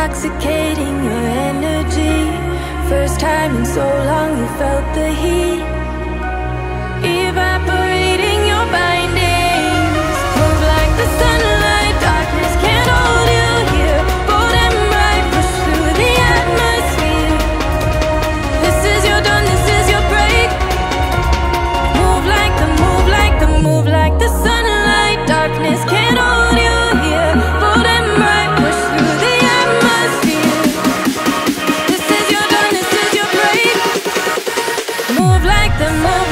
intoxicating your energy. First time in so long you felt the heat evaporating your bindings. Move like the sunlight, darkness can't hold you here. Bold and bright, push through the atmosphere. This is your dawn, this is your break. Move like the, move like the, move like the sunlight. Darkness can't hold you here. Bold and bright, push through the atmosphere. This is your dawn, this is your break. Move like the, move